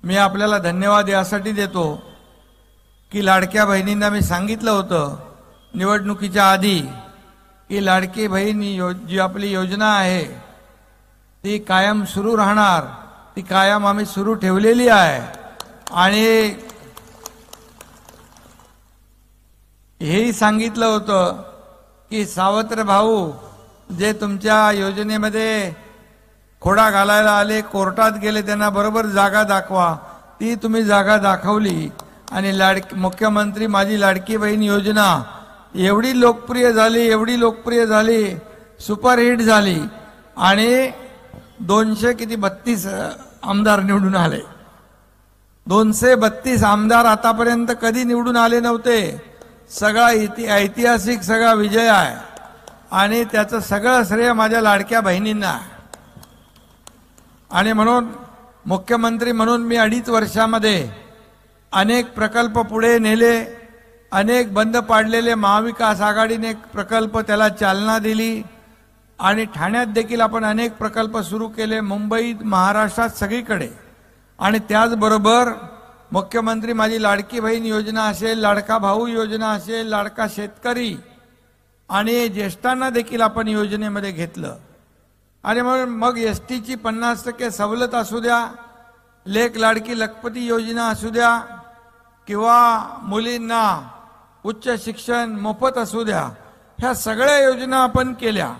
मी आपल्याला धन्यवाद यासाठी देतो की लाडक्या बहिणींना मी सांगितलं होतं निवडणुकीच्या आधी की लाडकी बहीण जी आपली योजना आहे ती कायम सुरू राहणार, ती कायम आम्ही सुरू ठेवलेली आहे। आणि हेही सांगितलं होतं की सावत्र भाऊ जे तुमच्या योजनेमध्ये खोडा घालायला आले, कोर्टात गेले, त्यांना बरोबर जागा दाखवा। ती तुम्ही जागा दाखवली आणि मुख्यमंत्री माझी लाडकी बहीण योजना एवढी लोकप्रिय झाली, सुपरहिट झाली आणि 232 आमदार निवडून आले। 232 आमदार आतापर्यंत कधी निवडून आले नव्हते। सगळा ऐतिहासिक सगळा विजय आहे आणि त्याचं सगळं श्रेय माझ्या लाडक्या बहिणींना। आणि म्हणून मुख्यमंत्री म्हणून मी 2.5 वर्षामध्ये अनेक प्रकल्प पुढे नेले, अनेक बंद पाडलेले महाविकास आघाडीने प्रकल्प त्याला चालना दिली आणि ठाण्यात देखील आपण अनेक प्रकल्प सुरू केले, मुंबईत, महाराष्ट्रात सगळीकडे। आणि त्याचबरोबर मुख्यमंत्री माझी लाडकी बहीण योजना असेल, लाडका भाऊ योजना असेल, लाडका शेतकरी आणि ज्येष्ठांना देखील आपण योजनेमध्ये घेतलं। आणि मग एसटीची 50% सवलत असू द्या, लेक लाडकी लखपती योजना असू द्या किंवा मुलींना उच्च शिक्षण मोफत असू द्या, ह्या सगळ्या योजना आपण केल्या।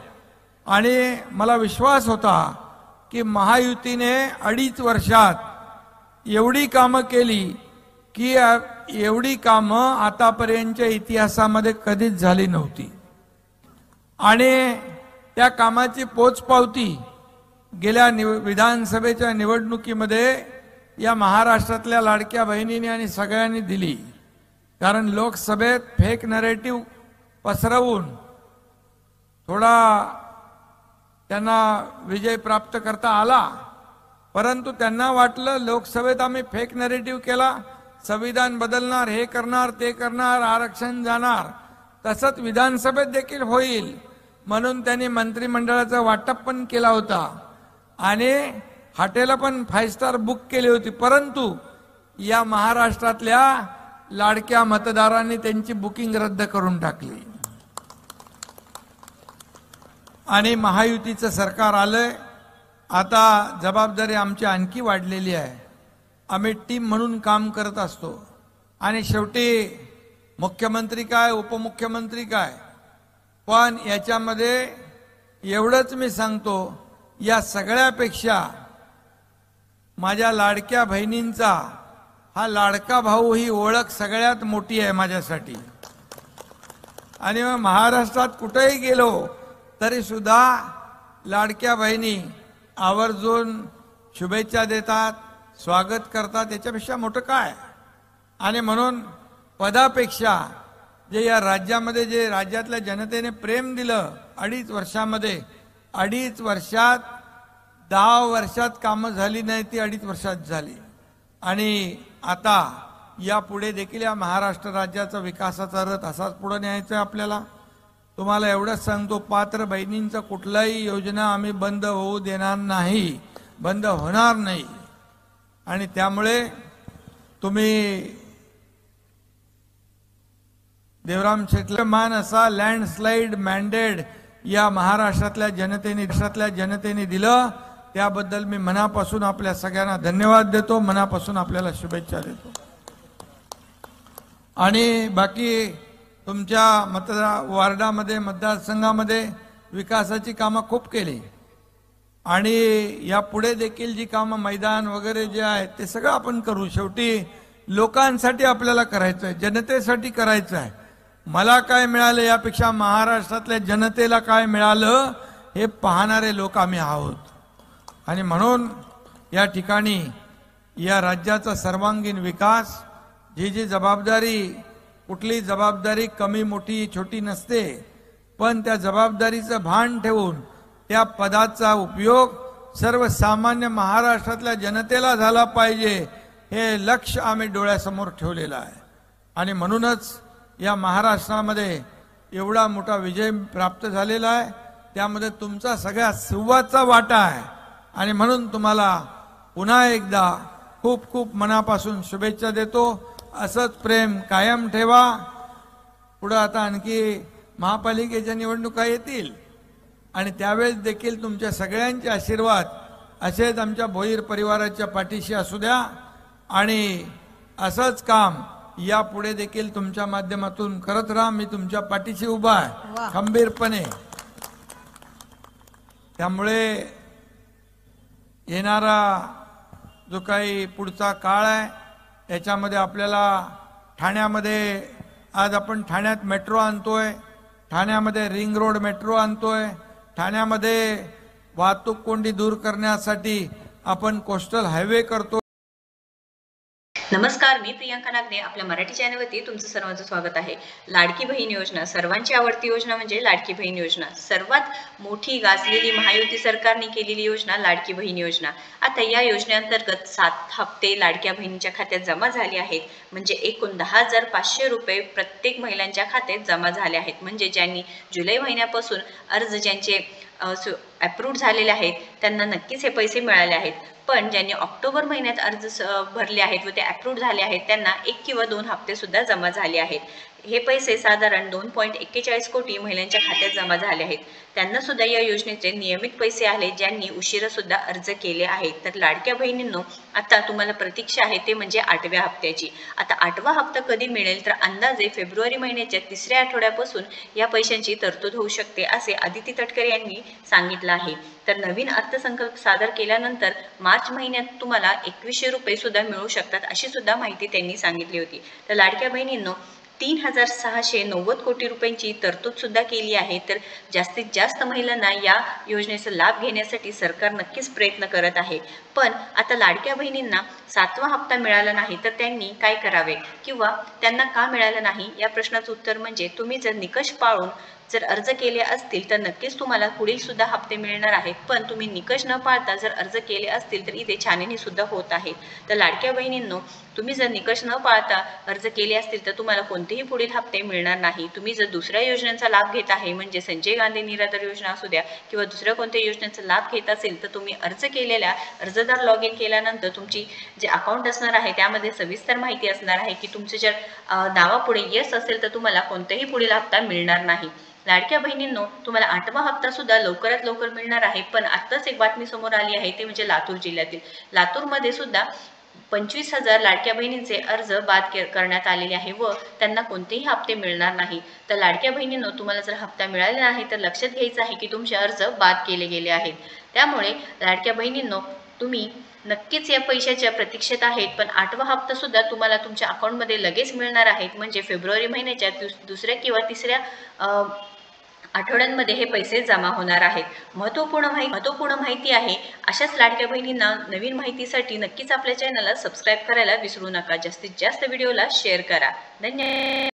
आणि मला विश्वास होता की महायुतीने 2.5 वर्षात एवढी कामं केली की एवढी कामं आतापर्यंतच्या इतिहासामध्ये कधीच झाली नव्हती। आणि त्या कामाची पोचपावती गेल्या विधानसभेच्या निवडणुकीमध्ये या महाराष्ट्रातल्या लाडक्या बहिणींनी आणि सगळ्यांनी दिली। कारण लोकसभेत फेक नरेटिव्ह पसरवून थोडा त्यांना विजय प्राप्त करता आला, परंतु त्यांना वाटलं लोकसभेत आम्ही फेक नरेटिव्ह केला, संविधान बदलणार, हे करणार, ते करणार, आरक्षण जाणार, तसंच विधानसभेत देखील होईल म्हणून त्यांनी मंत्रिमंडळाचं वाटप पण केला होता आणि हॉटेल पण 5 स्टार बुक केली होती। परंतु या महाराष्ट्रातल्या लाडक्या मतदारांनी त्यांची बुकिंग रद्द करून टाकली आणि महायुतीचं सरकार आलंय। आता जबाबदारी आमची आणखी वाढलेली आहे, आम्ही टीम म्हणून काम करत असतो आणि शेवटी मुख्यमंत्री काय, उपमुख्यमंत्री काय, पण याच्यामध्ये एवढंच मी सांगतो, या सगळ्यापेक्षा माझ्या लाडक्या बहिणींचा हा लाडका भाऊ ही ओळख सगळ्यात मोठी आहे माझ्यासाठी। आणि महाराष्ट्रात कुठेही गेलो तरी सुद्धा लाडक्या बहिणी आवर्जून शुभेच्छा देतात, स्वागत करतात, याच्यापेक्षा मोठं काय। आणि म्हणून पदापेक्षा जे या राज्यामध्ये जे राज्यातल्या जनतेने प्रेम दिलं 2.5 वर्षामध्ये, 2.5 वर्षात 10 वर्षात कामं झाली नाही, ती 2.5 वर्षात झाली। आणि आता यापुढे देखील या महाराष्ट्र राज्याचा विकासाचा रथ असाच पुढे न्यायचा आपल्याला। तुम्हाला एवढंच सांगतो, पात्र बहिणींचा कुठलाही योजना आम्ही बंद होऊ देणार नाही, बंद होणार नाही। आणि त्यामुळे तुम्ही देवराम शेटले मान असा लँडस्लाइड मॅन्डेट या महाराष्ट्रातल्या जनतेने दिलं, त्याबद्दल मी मनापासून आपल्या सगळ्यांना धन्यवाद देतो, मनापासून आपल्याला शुभेच्छा देतो। आणि बाकी तुमच्या वार्डामध्ये, मतदारसंघामध्ये विकासाची कामं खूप केली आणि यापुढे देखील जी कामं मैदान वगैरे जे आहेत ते सगळं आपण करू। शेवटी लोकांसाठी आपल्याला करायचं आहे, जनतेसाठी करायचं आहे। मला काय मिळालं यापेक्षा महाराष्ट्रातल्या जनतेला काय मिळालं हे पाहणारे लोक आम्ही आहोत। आणि म्हणून या ठिकाणी या राज्याचा सर्वांगीण विकास, जी जबाबदारी, कुठली जबाबदारी कमी मोठी छोटी नसते, पण त्या जबाबदारीचं भान ठेवून त्या पदाचा उपयोग सर्वसामान्य महाराष्ट्रातल्या जनतेला झाला पाहिजे, हे लक्ष्य आम्ही डोळ्यासमोर ठेवलेलं आहे। आणि म्हणूनच या महाराष्ट्रामध्ये एवढा मोठा विजय प्राप्त झालेला आहे, त्यामध्ये तुमचा सगळ्या सुवाचा वाटा आहे। आणि म्हणून तुम्हाला पुन्हा एकदा खूप खूप मनापासून शुभेच्छा देतो। असंच प्रेम कायम ठेवा। पुढे आता आणखी महापालिकेच्या निवडणुका येतील आणि त्यावेळेस देखील तुमच्या सगळ्यांचे आशीर्वाद असेच आमच्या भोईर परिवाराच्या पाठीशी असू द्या आणि असंच काम यापुढे देखील तुमच्या माध्यमातून करत राहा। मी तुमच्या पाठीशी उभा आहे खंबीरपणे। त्यामुळे येणारा जो काही पुढचा काळ आहे याच्यामध्ये आपल्याला ठाण्यामध्ये आज आपण ठाण्यात मेट्रो आणतोय, ठाण्यामध्ये रिंग रोड मेट्रो आणतोय, ठाण्यामध्ये वाहतूक कोंडी दूर करण्यासाठी आपण कोस्टल हायवे करतो। नमस्कार, मी प्रियांका नागने आपल्या मराठी चॅनलवरती तुमचं सर्वांचं स्वागत आहे। लाडकी बहीण योजना सर्वांची आवडती योजना म्हणजे लाडकी बहीण योजना। सर्वात मोठी गाजलेली महायुती सरकारने केलेली योजना लाडकी बहीण योजना। आता या योजनेअंतर्गत 7 हप्ते लाडक्या बहिणीच्या खात्यात जमा झाले आहेत। म्हणजे एकूण 10,500 रुपये प्रत्येक महिलांच्या खात्यात जमा झाले आहेत। म्हणजे ज्यांनी जुलै महिन्यापासून अर्ज ज्यांचे अप्रूव्ह झालेले आहेत त्यांना नक्कीच हे पैसे मिळाले आहेत। पण ज्यांनी ऑक्टोबर महिन्यात अर्ज भरले आहेत व ते अप्रूव्ह झाले आहेत त्यांना 1 किंवा 2 हप्ते सुद्धा जमा झाले आहेत। हे पैसे साधारण 2.41 कोटी महिलांच्या खात्यात जमा झाले आहेत। त्यांना सुद्धा या योजनेचे नियमित पैसे आले ज्यांनी उशिरा सुद्धा अर्ज केले आहेत। तर लाडक्या बहिणींनो, आता तुम्हाला प्रतीक्षा आहे ते म्हणजे 8व्या हप्त्याची। आता 8वा हप्ता कधी मिळेल तर अंदाजे फेब्रुवारी महिन्याच्या 3ऱ्या आठवड्यापासून या पैशांची तरतूद होऊ शकते असे आदिती तटकरे यांनी सांगितलं आहे। तर नवीन अर्थसंकल्प सादर केल्यानंतर मार्च महिन्यात तुम्हाला 2100 रुपये सुद्धा मिळू शकतात अशी सुद्धा माहिती त्यांनी सांगितली होती। तर लाडक्या बहिणींनो, 3,690 कोटी रुपयांची तरतूद सुद्धा केली आहे। तर जास्तीत जास्त महिलांना या योजनेचा लाभ घेण्यासाठी सरकार नक्कीच प्रयत्न करत आहे। पण आता लाडक्या बहिणींना 7वा हप्ता मिळाला नाही तर त्यांनी काय करावे किंवा त्यांना का मिळालं नाही या प्रश्नाचं उत्तर म्हणजे तुम्ही जर निकष पाळून जर अर्ज केले असतील तर नक्कीच तुम्हाला पुढील सुद्धा हप्ते मिळणार आहेत। पण तुम्ही निकष न पाळता जर अर्ज केले असतील तर इथे छाननी सुद्धा होत आहे। तर लाडक्या बहिणींनो, तुम्ही जर निकष न पाळता अर्ज केले असतील तर तुम्हाला कोणतेही पुढील हप्ते मिळणार नाही। तुम्ही जर दुसऱ्या योजनांचा लाभ घेत आहे म्हणजे संजय गांधी निराधार योजना असू द्या किंवा दुसऱ्या कोणत्या योजनेचा लाभ घेत असेल तर तुम्ही अर्ज केलेल्या अर्जदार लॉग इन केल्यानंतर तुमची जे अकाउंट असणार आहे त्यामध्ये सविस्तर माहिती असणार आहे की तुमचे जर नावापुढे येस असेल तर तुम्हाला कोणताही पुढील हप्ता मिळणार नाही। लाडक्या बहिणींनो, तुम्हाला 8वा हप्ता सुद्धा लवकरात लवकर मिळणार आहे। पण आत्ताच एक बातमी समोर आली आहे ते म्हणजे लातूर जिल्ह्यातील लातूरमध्ये सुद्धा 25,000 लाडक्या बहिणींचे अर्ज बाद करण्यात आलेले आहे व त्यांना कोणतेही हप्ते मिळणार नाही। तर लाडक्या बहिणींनो, तुम्हाला जर हप्ता मिळाला नाही तर लक्षात घ्यायचं आहे की तुमचे अर्ज बाद केले गेले आहेत। त्यामुळे लाडक्या बहिणींनो, तुम्ही नक्कीच या पैशाच्या प्रतीक्षेत आहेत। पण 8वा हप्ता सुद्धा तुम्हाला तुमच्या अकाउंटमध्ये लगेच मिळणार आहेत। म्हणजे फेब्रुवारी महिन्याच्या 2ऱ्या किंवा 3ऱ्या आठवड्यांमध्ये हे पैसे जमा होणार आहेत। महत्त्वपूर्ण माहिती आहे। अशाच लाडक्या बहिणींना नवीन माहितीसाठी नक्कीच आपल्या चॅनलला सबस्क्राईब करायला विसरू नका। जास्तीत जास्त व्हिडिओला शेअर करा। धन्यवाद।